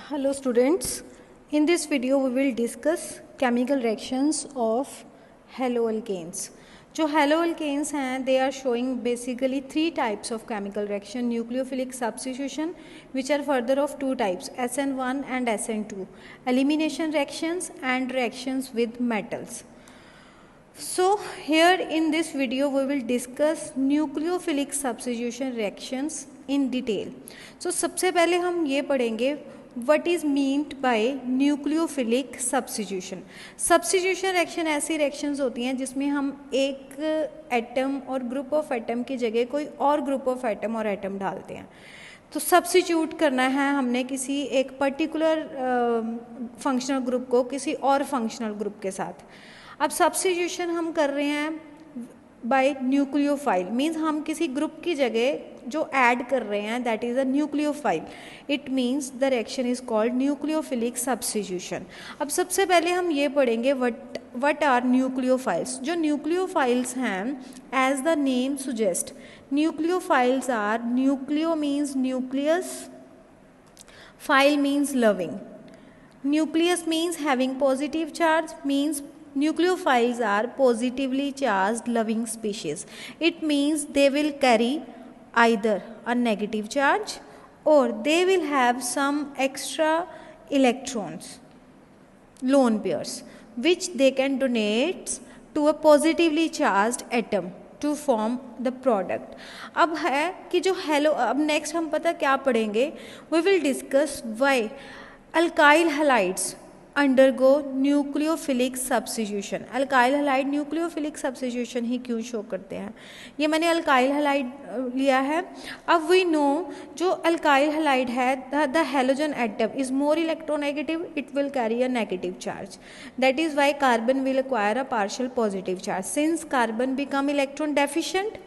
Hello students, in this video we will discuss chemical reactions of haloalkanes. जो haloalkanes हैं they are showing basically three types of chemical reaction: nucleophilic substitution, which are further of two types, SN1 and SN2, elimination reactions and reactions with metals. So here in this video we will discuss nucleophilic substitution reactions in detail. So सबसे पहले हम ये पढ़ेंगे what is meant by nucleophilic substitution. Substitution reaction ऐसी reactions होती हैं जिसमें हम एक एटम और ग्रुप ऑफ एटम की जगह कोई और ग्रुप ऑफ एटम और एटम डालते हैं. तो सब्स्टिट्यूट करना है हमने किसी एक पर्टिकुलर फंक्शनल ग्रुप को किसी और फंक्शनल ग्रुप के साथ. अब सब्स्टिट्यूशन हम कर रहे हैं बाय न्यूक्लियोफाइल, मीन्स हम किसी ग्रुप की जगह जो ऐड कर रहे हैं that is a nucleophile. It means the reaction is called nucleophilic substitution. अब सबसे पहले हम ये पढ़ेंगे वट आर न्यूक्लियोफाइल्स. जो न्यूक्लियोफाइल्स हैं as the name suggest, nucleophiles are, nucleo means nucleus, phile means loving. Nucleus means having positive charge, means nucleophiles are positively charged loving species. It means they will carry either a negative charge or they will have some extra electrons, lone pairs, which they can donate to a positively charged atom to form the product. अब है कि जो अब next हम पता क्या पढ़ेंगे, we will discuss why alkyl halides undergo nucleophilic substitution. Alkyl halide nucleophilic substitution ही क्यों शो करते हैं. ये मैंने अल्काइल हैलाइड लिया है. अब वी नो जो अल्काइल हैलाइड है the halogen atom is more electronegative, it will carry a negative charge. That is why carbon will acquire a partial positive charge. Since carbon become electron deficient,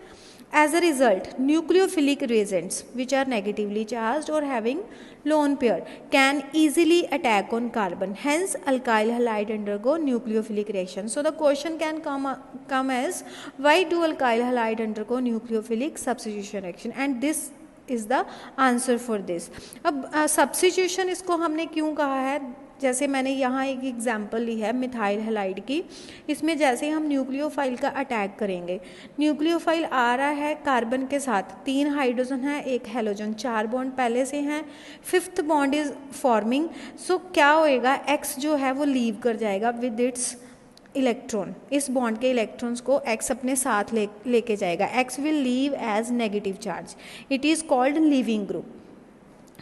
as a result nucleophilic reagents which are negatively charged or having lone pair can easily attack on carbon. Hence alkyl halide undergo nucleophilic reaction. So the question can come as why do alkyl halide undergo nucleophilic substitution reaction, and this is the answer for this. अब substitution इसको हमने क्यों कहा है, जैसे मैंने यहाँ एक एग्जांपल ली है मिथाइल हैलाइड की. इसमें जैसे हम न्यूक्लियोफाइल का अटैक करेंगे, न्यूक्लियोफाइल आ रहा है कार्बन के साथ, 3 हाइड्रोजन है, 1 हैलोजन, 4 बॉन्ड पहले से हैं, 5th बॉन्ड इज फॉर्मिंग. सो क्या होएगा, एक्स जो है वो लीव कर जाएगा विद इट्स इलेक्ट्रॉन. इस बॉन्ड के इलेक्ट्रॉन्स को एक्स अपने साथ लेके जाएगा. X will leave as negative charge. It is called leaving group.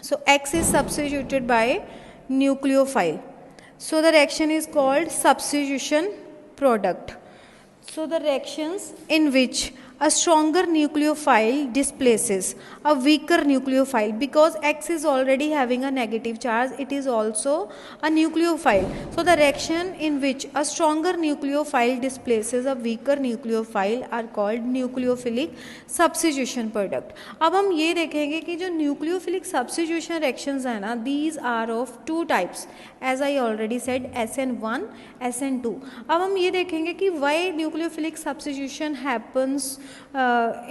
So X is substituted by nucleophile. So the reaction is called substitution product. So the reactions in which a stronger nucleophile displaces a weaker nucleophile, because X is already having a negative charge, it is also a nucleophile. So the reaction in which a stronger nucleophile displaces a weaker nucleophile are called nucleophilic substitution product. अब हम ये देखेंगे कि जो nucleophilic substitution reactions है ना, these are of two types as I already said, SN1, SN2. अब हम ये देखेंगे कि why nucleophilic substitution happens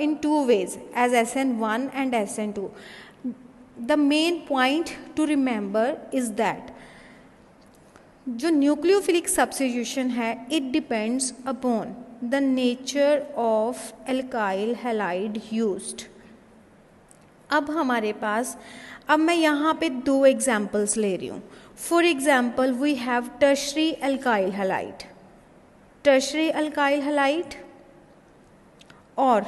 in two ways as SN1 and SN2. The main point to remember is that जो nucleophilic substitution है it depends upon the nature of alkyl halide used. अब हमारे पास, अब मैं यहाँ पे 2 एग्जाम्पल्स ले रही हूँ. For example we have tertiary alkyl halide, tertiary alkyl halide और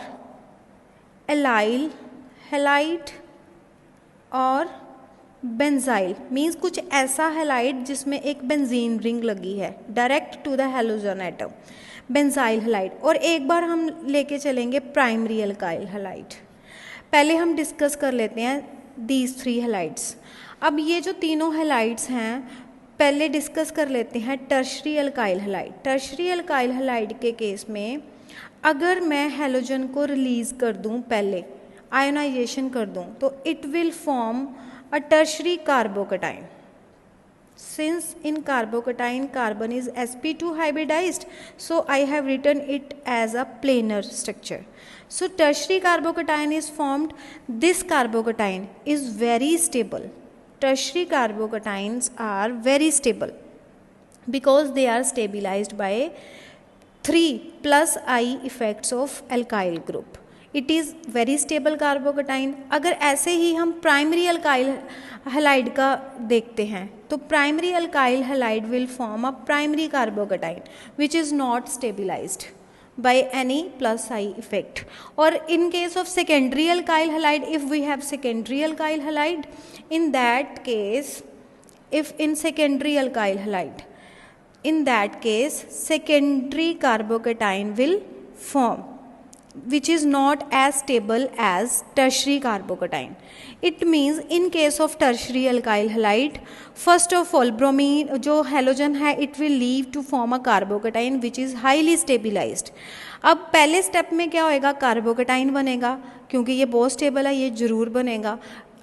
एलाइल हैलाइड और बेंजाइल, मीन्स कुछ ऐसा हैलाइड जिसमें एक बेंजीन रिंग लगी है direct to the halogen atom, benzyl halide. और एक बार हम लेके चलेंगे प्राइमरी अल्काइल हैलाइड. पहले हम डिस्कस कर लेते हैं दीज 3 हैलाइड्स. अब ये जो तीनों हैलाइड्स हैं पहले डिस्कस कर लेते हैं tertiary alkyl halide. Tertiary alkyl halide के केस में अगर मैं हैलोजन को रिलीज़ कर दूं, पहले आयोनाइजेशन कर दूं, तो it will form a tertiary कार्बोकटाइन. Since in carbocation carbon is sp2 hybridized, so I have written it as a planar structure. So tertiary carbocation is formed. This carbocation is very stable. tertiary carbocations are very stable because they are stabilized by 3 plus I effects of alkyl group. It is very stable carbocation. अगर ऐसे ही हम primary alkyl halide का देखते हैं तो primary alkyl halide will form a primary carbocation which is not stabilised by any plus I effect. Or in case of secondary alkyl halide, if we have secondary alkyl halide, in that case, if in secondary alkyl halide, in that case secondary carbocation will form which is not as stable as tertiary carbocation. It means in case of tertiary alkyl halide, first of all bromine जो halogen है it will leave to form a carbocation which is highly stabilized. अब पहले step में क्या होएगा, carbocation बनेगा क्योंकि ये बहुत स्टेबल है, ये जरूर बनेगा.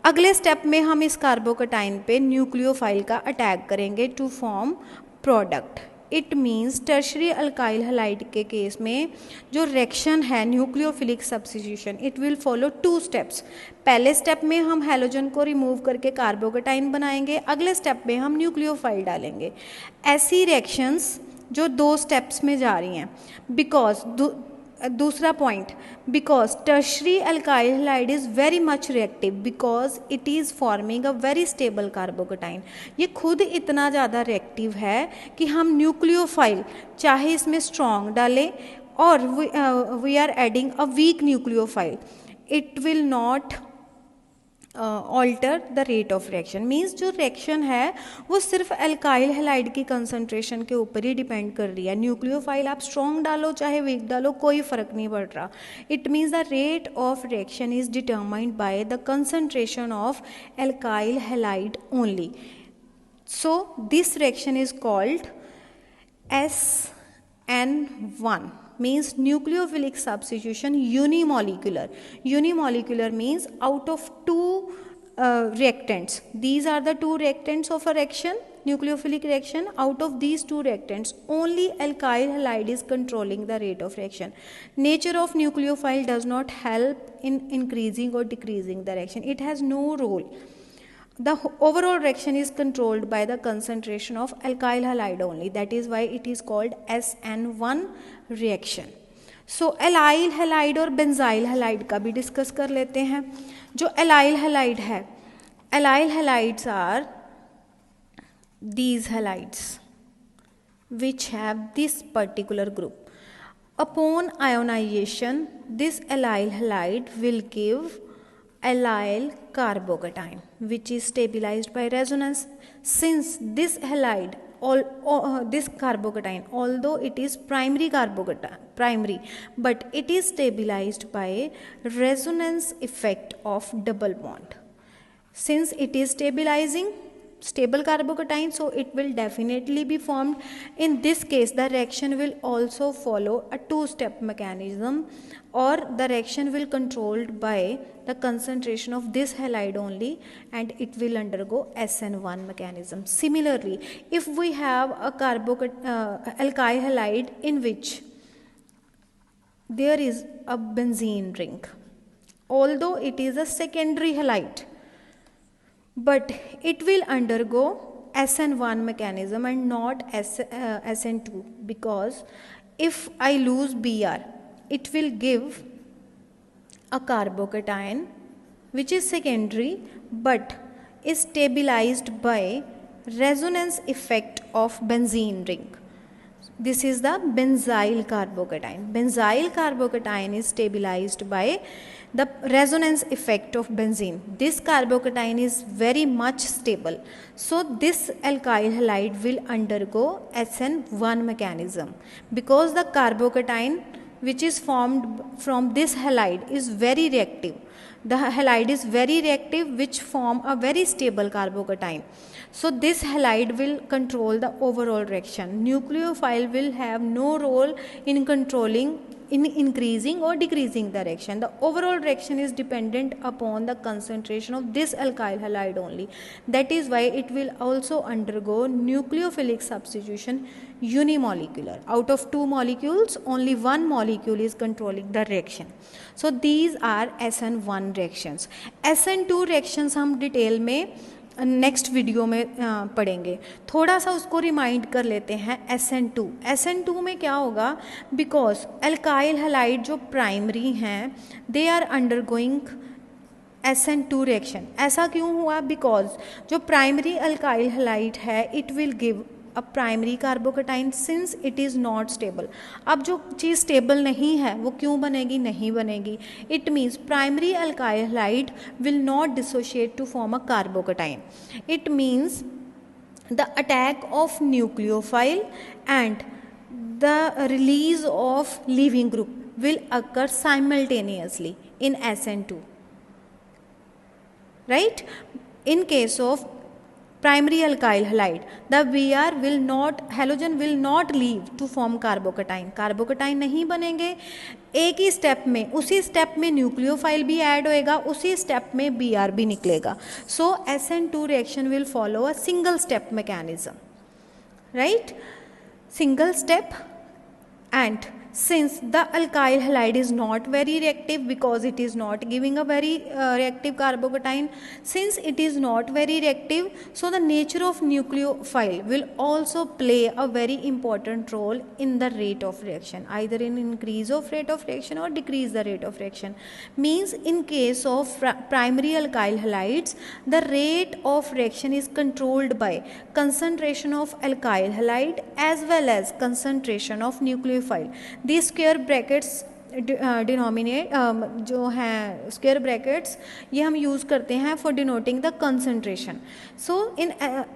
अगले स्टेप में हम इस कार्बोकेटाइन पे न्यूक्लियोफाइल का अटैक करेंगे to form product. It means tertiary alkyl halide के केस में जो रिएक्शन है nucleophilic substitution it will follow 2 steps. पहले स्टेप में हम हैलोजन को रिमूव करके कार्बोकेटाइन बनाएंगे, अगले स्टेप में हम न्यूक्लियोफाइल डालेंगे. ऐसी रिएक्शंस जो 2 स्टेप्स में जा रही हैं बिकॉज दूसरा point, because tertiary alkyl halide is very much reactive because it is forming a very stable carbocation. ये खुद इतना ज़्यादा रिएक्टिव है कि हम न्यूक्लियोफाइल चाहे इसमें स्ट्रॉन्ग डालें और we are adding a weak nucleophile, it will not alter the rate of reaction. Means जो रिएक्शन है वो सिर्फ अल्काइल हैलाइड की कंसंट्रेशन के ऊपर ही डिपेंड कर रही है. न्यूक्लियोफाइल आप स्ट्रॉन्ग डालो चाहे वीक डालो कोई फ़र्क नहीं पड़ रहा. It means the rate of reaction is determined by the concentration of alkyl halide only. So this reaction is called SN1 means nucleophilic substitution unimolecular. Unimolecular means out of 2 reactants, these are the 2 reactants of a reaction, nucleophilic reaction. Out of these 2 reactants only alkyl halide is controlling the rate of reaction. Nature of nucleophile does not help in increasing or decreasing the reaction. It has no role. The overall reaction is controlled by the concentration of alkyl halide only. That is why it is called SN1 reaction. So allyl halide और benzyl halide का भी discuss कर लेते हैं. जो allyl halide है, allyl halides are these halides which have this particular group. Upon ionization, this allyl halide will give allyl carbocation which is stabilized by resonance. Since this halide this carbocation although it is primary but it is stabilized by resonance effect of double bond. Since it is stabilizing stable carbocation, so it will definitely be formed. In this case the reaction will also follow a 2-step mechanism, or the reaction will controlled by the concentration of this halide only and it will undergo SN1 mechanism. Similarly, if we have a alkyl halide in which there is a benzene ring, although it is a secondary halide, but it will undergo SN1 mechanism and not SN2, because if I lose Br, it will give a carbocation which is secondary but is stabilized by resonance effect of benzene ring. This is the benzyl carbocation. Benzyl carbocation is stabilized by the resonance effect of benzene. This carbocation is very much stable. So this alkyl halide will undergo SN1 mechanism because the carbocation which is formed from this halide is very reactive. The halide is very reactive which form a very stable carbocation. So this halide will control the overall reaction. Nucleophile will have no role in controlling, in increasing or decreasing the reaction. The overall reaction is dependent upon the concentration of this alkyl halide only. That is why it will also undergo nucleophilic substitution unimolecular. Out of 2 molecules, only 1 molecule is controlling the reaction. So these are SN1 reactions. SN2 reactions हम detail में next video में पढ़ेंगे। थोड़ा सा उसको remind कर लेते हैं। SN2, SN2 में क्या होगा, बिकॉज अल्काइल हैलाइड जो प्राइमरी हैं they are undergoing SN2 reaction. ऐसा क्यों हुआ, बिकॉज जो प्राइमरी अल्काइल हैलाइड है it will give a primary carbocation since it is not stable. अब जो चीज़ स्टेबल नहीं है वो क्यों बनेगी, नहीं बनेगी। It means primary alkyl halide will not dissociate to form a carbocation. It means the attack of nucleophile and the release of leaving group will occur simultaneously in SN2, right? In case of primary alkyl halide, the Br will not, halogen will not leave to form carbocation, carbocation नहीं बनेंगे। एक ही step में, उसी step में nucleophile भी add होएगा, उसी step में Br भी निकलेगा। सो SN2 reaction will follow a single step mechanism, right, single step. And since the alkyl halide is not very reactive because it is not giving a very reactive carbocation, since it is not very reactive, so the nature of nucleophile will also play a very important role in the rate of reaction, either in increase of rate of reaction or decrease the rate of reaction. Means in case of primary alkyl halides, the rate of reaction is controlled by concentration of alkyl halide as well as concentration of nucleophile। The square brackets denominate जो हैं square brackets ये हम use करते हैं for denoting the concentration. So in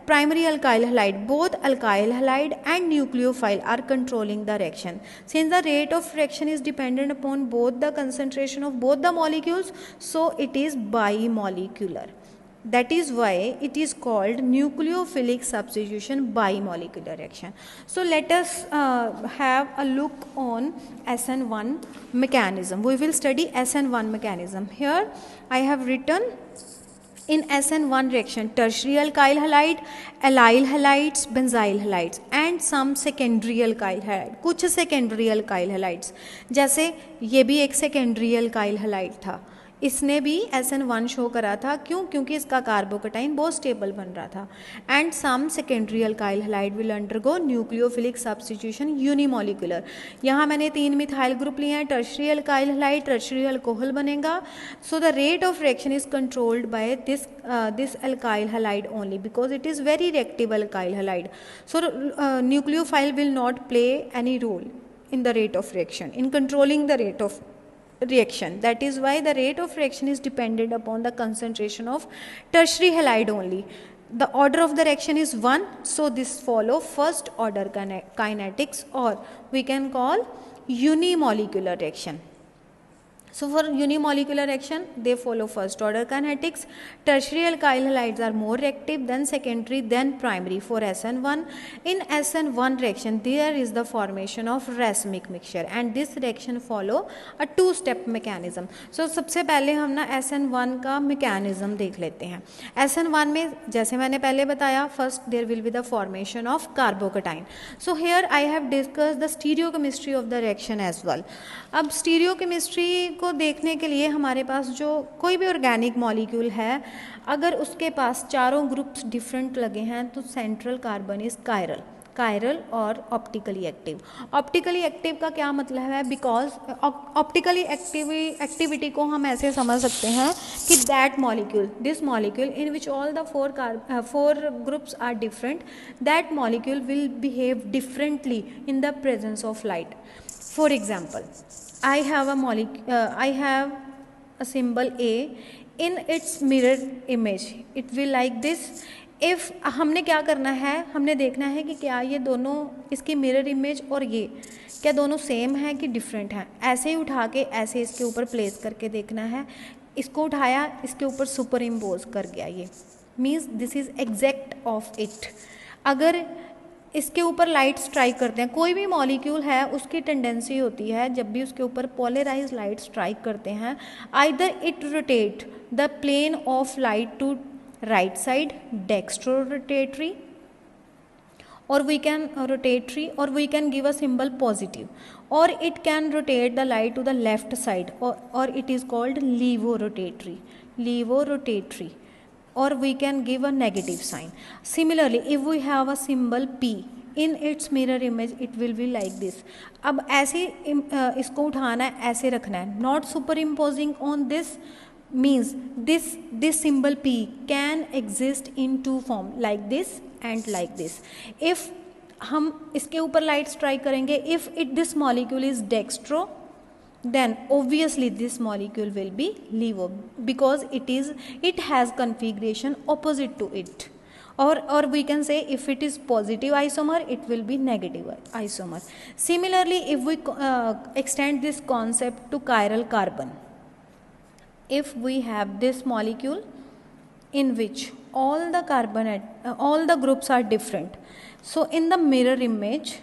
primary alkyl halide both alkyl halide and nucleophile are controlling the reaction. Since the rate of reaction is dependent upon both the concentration of both the molecules, so it is bimolecular. That is why it is called nucleophilic substitution bimolecular reaction. So let us have a look on SN1 mechanism. We will study SN1 mechanism. Here I have written in SN1 reaction tertiary alkyl halide, allyl halides, benzyl halides and some secondary alkyl halide, कुछ secondary alkyl halides, जैसे ये भी एक secondary alkyl halide था, इसने भी SN1 show करा था। क्यों, क्योंकि इसका कार्बोकेटाइन बहुत स्टेबल बन रहा था। And some secondary alkyl halide will undergo nucleophilic substitution unimolecular. यहाँ मैंने 3 मिथाइल ग्रुप लिए हैं, tertiary alkyl halide, tertiary alcohol बनेगा। So the rate of reaction is controlled by this alkyl halide only because it is very reactive alkyl halide. So nucleophile will not play any role in the rate of reaction, in controlling the rate of reaction. That is why the rate of reaction is dependent upon the concentration of tertiary halide only. The order of the reaction is 1, so this follow first order kinetics, or we can call unimolecular reaction. So for unimolecular reaction they follow first order kinetics. Tertiary alkyl halides are more reactive than secondary than primary for SN1. In SN1 reaction there is the formation of racemic mixture and this reaction follow a 2-step mechanism. So सबसे पहले हम ना SN1 का mechanism देख लेते हैं। SN1 में जैसे मैंने पहले बताया first there will be the formation of carbocation. So here I have discussed the stereochemistry of the reaction as well. अब stereochemistry को देखने के लिए हमारे पास जो कोई भी ऑर्गेनिक मॉलिक्यूल है अगर उसके पास चारों ग्रुप्स डिफरेंट लगे हैं तो सेंट्रल कार्बन इज कायरल और ऑप्टिकली एक्टिव। ऑप्टिकली एक्टिव का क्या मतलब है, बिकॉज ऑप्टिकली एक्टिविटी को हम ऐसे समझ सकते हैं कि that molecule, this molecule in which all the four groups are different, that molecule will behave differently in the presence of light. For example, I have a symbol A. In its mirror image it will like this. If हमने क्या करना है, हमने देखना है कि क्या ये दोनों, इसकी मिरर इमेज और ये क्या दोनों सेम है कि डिफरेंट हैं। ऐसे ही उठा के ऐसे इसके ऊपर प्लेस करके देखना है। इसको उठाया, इसके ऊपर सुपर इम्पोज कर गया, ये means this is exact of it. अगर इसके ऊपर लाइट स्ट्राइक करते हैं, कोई भी मॉलिक्यूल है उसकी टेंडेंसी होती है जब भी उसके ऊपर पोलराइज लाइट स्ट्राइक करते हैं, either it rotate the plane of light to right side dextrorotatory or we can rotatory, or we can give a symbol positive, or it can rotate the light to the left side, or it is called levorotatory, or we can give a negative sign. Similarly, if we have a symbol P, in its mirror image it will be like this. अब ऐसे इसको उठाना है, ऐसे रखना है, not superimposing on this means this symbol P can exist in two form, like this and like this. If हम इसके ऊपर लाइट स्ट्राइक करेंगे, if this molecule is dextro, then obviously this molecule will be levo, because it has configuration opposite to it. Or we can say if it is positive isomer, it will be negative isomer. Similarly, if we extend this concept to chiral carbon, if we have this molecule in which all the groups are different, so in the mirror image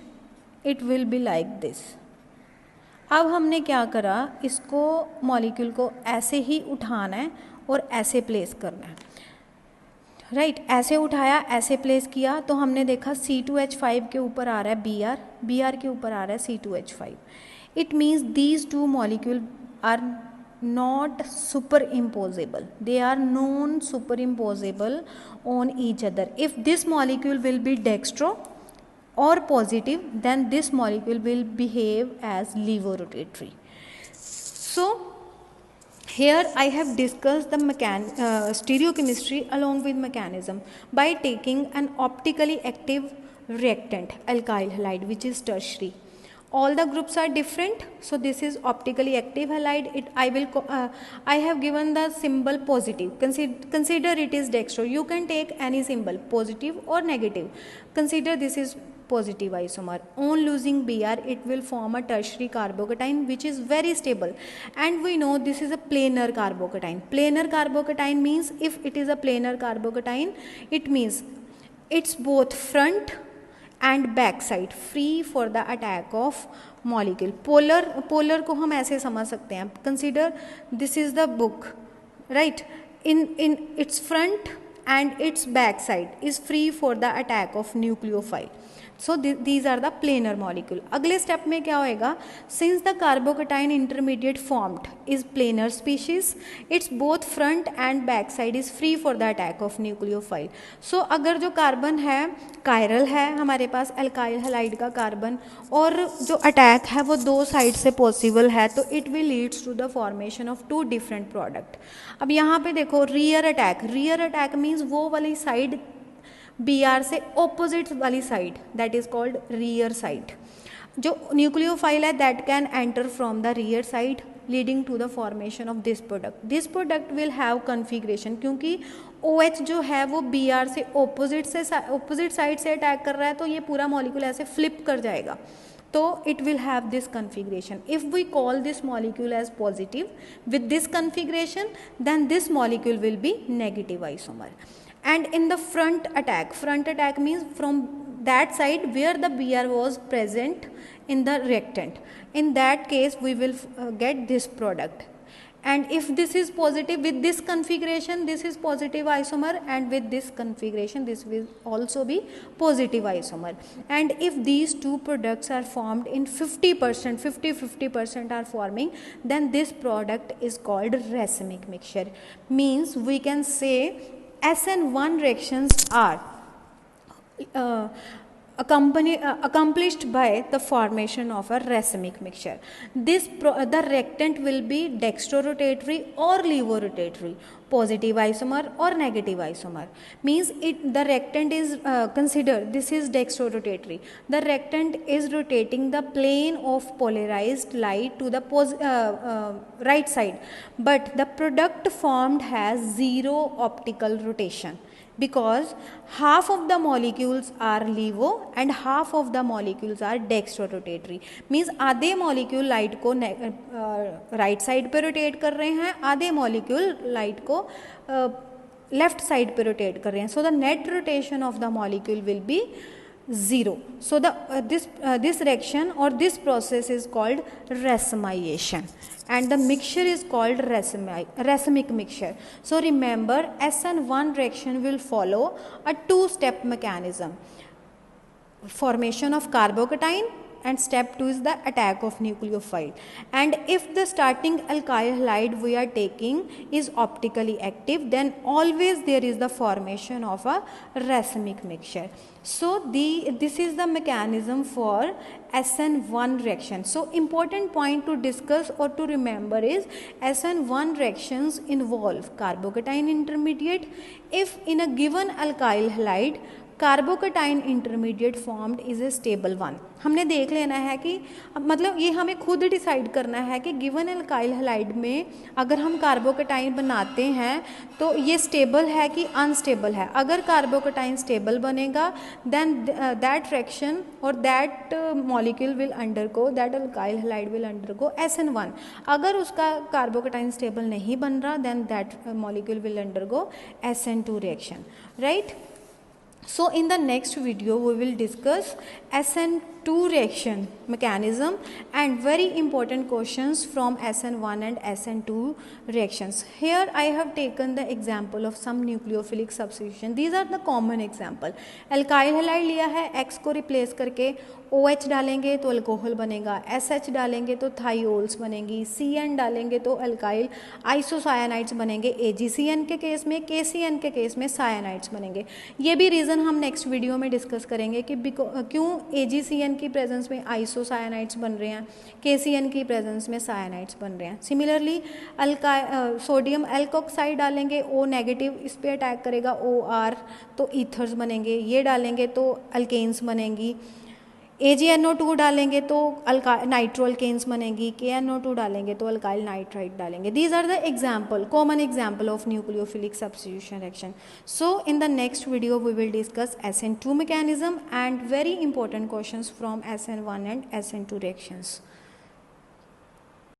it will be like this. अब हमने क्या करा, इसको molecule को ऐसे ही उठाना है और ऐसे प्लेस करना है, राइट ऐसे उठाया, ऐसे प्लेस किया, तो हमने देखा C2H5 के ऊपर आ रहा है Br के ऊपर आ रहा है C2H5. It means these two molecule are not superimposable, they are non superimposable on each other. If this molecule will be dextro or positive, then this molecule will behave as levorotatory. So here I have discussed the stereochemistry along with mechanism by taking an optically active reactant alkyl halide, which is tertiary. All the groups are different, so this is optically active halide. I have given the symbol positive. Consider it is dextro. You can take any symbol, positive or negative. Consider this is positive isomer. On losing Br, it will form a tertiary carbocation, which is very stable. And we know this is a planar carbocation. Planar carbocation means, if it is a planar carbocation, it means it's both front and back side free for the attack of molecule. Polar को हम ऐसे समझ सकते हैं. Consider this is the book, right? In its front and its back side is free for the attack of nucleophile. So these are the planar molecule. अगले step में क्या होएगा? Since the carbocation intermediate formed is planar species, its both front and back side is free for the attack of nucleophile. So अगर जो carbon है chiral है, हमारे पास alkyl halide का कार्बन, और जो अटैक है वो दो साइड से पॉसिबल है, तो it will leads to the formation of two different product. अब यहाँ पे देखो rear attack means वो वाली साइड Br से opposite वाली side, that is called rear side. जो न्यूक्लियोफाइल है that can enter from the rear side leading to the formation of this product. This product will have configuration, क्योंकि OH जो है वो Br से opposite side से attack कर रहा है, तो ये पूरा मॉलिक्यूल ऐसे फ्लिप कर जाएगा, तो it will have this configuration. If we call this molecule as positive with this configuration, then this molecule will be negative isomer. And in the front attack means from that side where the Br was present in the reactant. In that case we will get this product. And if this is positive with this configuration, this is positive isomer, and with this configuration this will also be positive isomer. And if these two products are formed in 50% are forming, then this product is called racemic mixture. Means we can say SN1 reactions are accomplished by the formation of a racemic mixture. The reactant will be dextrorotatory or levorotatory, positive isomer or negative isomer. Means the reactant is consider this is dextrorotatory. The reactant is rotating the plane of polarized light to the right side, but the product formed has zero optical rotation, because half of the molecules are levo and half of the molecules are dextrorotatory. Means आधे molecule light को right side पे rotate कर रहे हैं, आधे molecule light को left side पे rotate कर रहे हैं. So the net rotation of the molecule will be zero. So this reaction or this process is called racemization, and the mixture is called racemic mixture. So remember, SN1 reaction will follow a two-step mechanism: formation of carbocation and step 2 is the attack of nucleophile. And if the starting alkyl halide we are taking is optically active, then always there is the formation of a racemic mixture. So this is the mechanism for SN1 reaction. So important point to discuss or to remember is SN1 reactions involve carbocation intermediate if in a given alkyl halide carbocation intermediate formed is a stable one. हमने देख लेना है कि मतलब ये हमें खुद decide करना है कि गिवन एल्काइल हैलाइड में अगर हम कार्बोकेटाइन बनाते हैं तो ये स्टेबल है कि अनस्टेबल है. अगर कार्बोकेटाइन स्टेबल बनेगा देन दैट रिएक्शन और that molecule will undergo, that alkyl halide will undergo SN1. अगर उसका कार्बोकेटाइन स्टेबल नहीं बन रहा then that molecule will undergo SN2 reaction, right. So in the next video we will discuss SN2 reaction mechanism and very important questions from SN1 and SN2 reactions. Here I have taken the example of some nucleophilic substitution. These are the common example. Alkyl halide लिया है, X को replace करके OH डालेंगे तो alcohol बनेगा, SH डालेंगे तो थाइओल्स बनेंगी, CN डालेंगे तो अल्काइल आइसोसायनाइड्स बनेंगे AgCN के केस में, KCN के केस में सायनाइड्स बनेंगे. ये भी रीज़न हम नेक्स्ट वीडियो में डिस्कस करेंगे कि क्यों AgCN की प्रेजेंस में आइसोसायनाइड्स बन रहे हैं, KCN की प्रेजेंस में सायनाइड्स बन रहे हैं. सिमिलरली सोडियम एल्कोक्साइड डालेंगे, O नेगेटिव इस पर अटैक करेगा OR तो ईथर्स बनेंगे, ये डालेंगे तो अल्केन्स बनेंगी. AgNO2 डालेंगे तो नाइट्रो अल्केन्स बनेंगी, KNO2 डालेंगे तो अल्काइल नाइट्राइड डालेंगे. These are the example, common example of nucleophilic substitution reaction. So in the next video we will discuss SN2 mechanism and very important questions from SN1 and SN2 reactions.